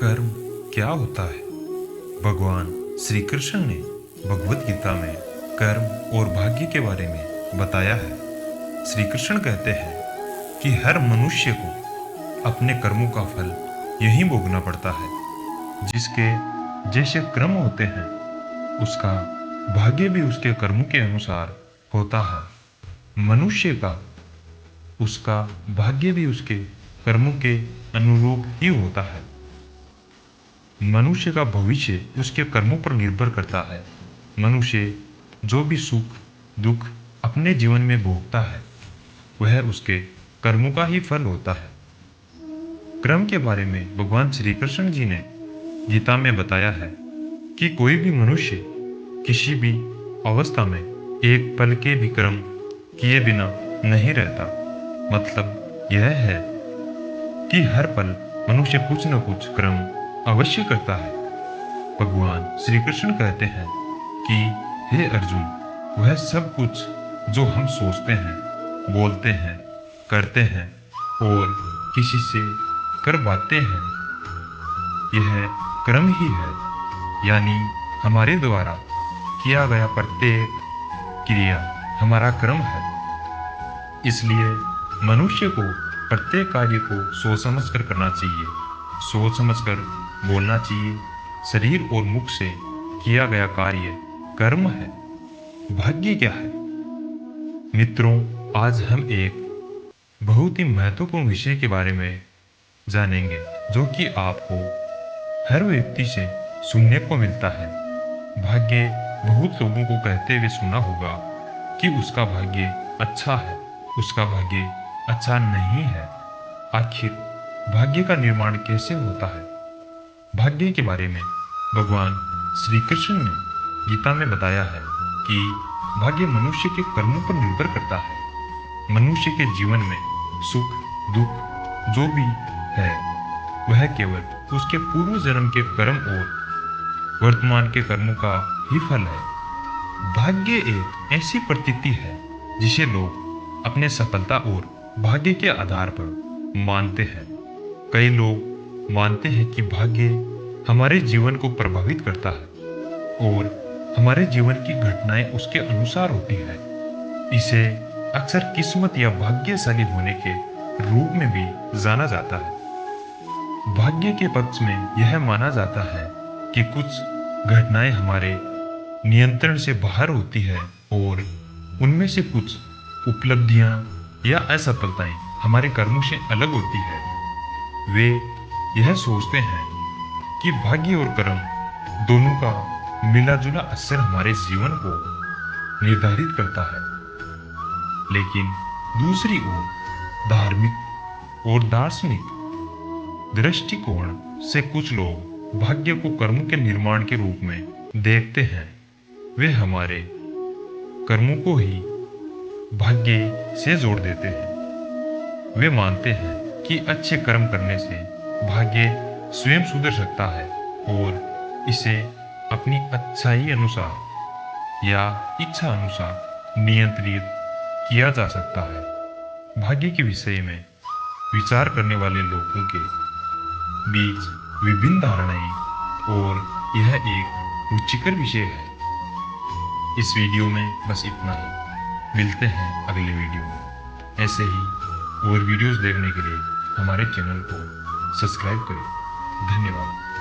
कर्म क्या होता है? भगवान श्री कृष्ण ने भगवत गीता में कर्म और भाग्य के बारे में बताया है। श्री कृष्ण कहते हैं कि हर मनुष्य को अपने कर्मों का फल यही भोगना पड़ता है। जिसके जैसे कर्म होते हैं उसका भाग्य भी उसके कर्मों के अनुसार होता है। मनुष्य का उसका भाग्य भी उसके कर्मों के अनुरूप ही होता है। मनुष्य का भविष्य उसके कर्मों पर निर्भर करता है। मनुष्य जो भी सुख दुख अपने जीवन में भोगता है वह उसके कर्मों का ही फल होता है। कर्म के बारे में भगवान श्री कृष्ण जी ने गीता में बताया है कि कोई भी मनुष्य किसी भी अवस्था में एक पल के भी कर्म किए बिना नहीं रहता। मतलब यह है कि हर पल मनुष्य कुछ न कुछ कर्म अवश्य करता है। भगवान श्री कृष्ण कहते हैं कि हे अर्जुन, वह सब कुछ जो हम सोचते हैं, बोलते हैं, करते हैं और किसी से करवाते हैं यह कर्म ही है। यानी हमारे द्वारा किया गया प्रत्येक क्रिया हमारा कर्म है। इसलिए मनुष्य को प्रत्येक कार्य को सोच समझ कर करना चाहिए, सोच समझ कर बोलना चाहिए। शरीर और मुख से किया गया कार्य कर्म है। भाग्य क्या है? मित्रों, आज हम एक बहुत ही महत्वपूर्ण विषय के बारे में जानेंगे जो कि आपको हर व्यक्ति से सुनने को मिलता है। भाग्य बहुत लोगों को कहते हुए सुना होगा कि उसका भाग्य अच्छा है, उसका भाग्य अच्छा नहीं है। आखिर भाग्य का निर्माण कैसे होता है? भाग्य के बारे में भगवान श्री कृष्ण ने गीता में बताया है कि भाग्य मनुष्य के कर्मों पर निर्भर करता है। मनुष्य के जीवन में सुख दुख जो भी है वह केवल उसके पूर्व जन्म के कर्म और वर्तमान के कर्मों का ही फल है। भाग्य एक ऐसी प्रतीति है जिसे लोग अपने सफलता और भाग्य के आधार पर मानते हैं। कई लोग मानते हैं कि भाग्य हमारे जीवन को प्रभावित करता है और हमारे जीवन की घटनाएं उसके अनुसार होती है। इसे अक्सर किस्मत या भाग्यशाली होने के रूप में भी जाना जाता है। भाग्य के पक्ष में यह माना जाता है कि कुछ घटनाएं हमारे नियंत्रण से बाहर होती है और उनमें से कुछ उपलब्धियां या असफलताएं हमारे कर्मों से अलग होती है। वे यह सोचते हैं कि भाग्य और कर्म दोनों का मिला जुला असर हमारे जीवन को निर्धारित करता है। लेकिन दूसरी ओर धार्मिक और दार्शनिक दृष्टिकोण से कुछ लोग भाग्य को कर्मों के निर्माण के रूप में देखते हैं। वे हमारे कर्मों को ही भाग्य से जोड़ देते हैं। वे मानते हैं कि अच्छे कर्म करने से भाग्य स्वयं सुधर सकता है और इसे अपनी अच्छाई अनुसार या इच्छा अनुसार नियंत्रित किया जा सकता है। भाग्य के विषय में विचार करने वाले लोगों के बीच विभिन्न धारणाएं और यह एक रुचिकर विषय है। इस वीडियो में बस इतना ही। मिलते हैं अगले वीडियो में। ऐसे ही और वीडियोस देखने के लिए हमारे चैनल को सब्सक्राइब करें। धन्यवाद।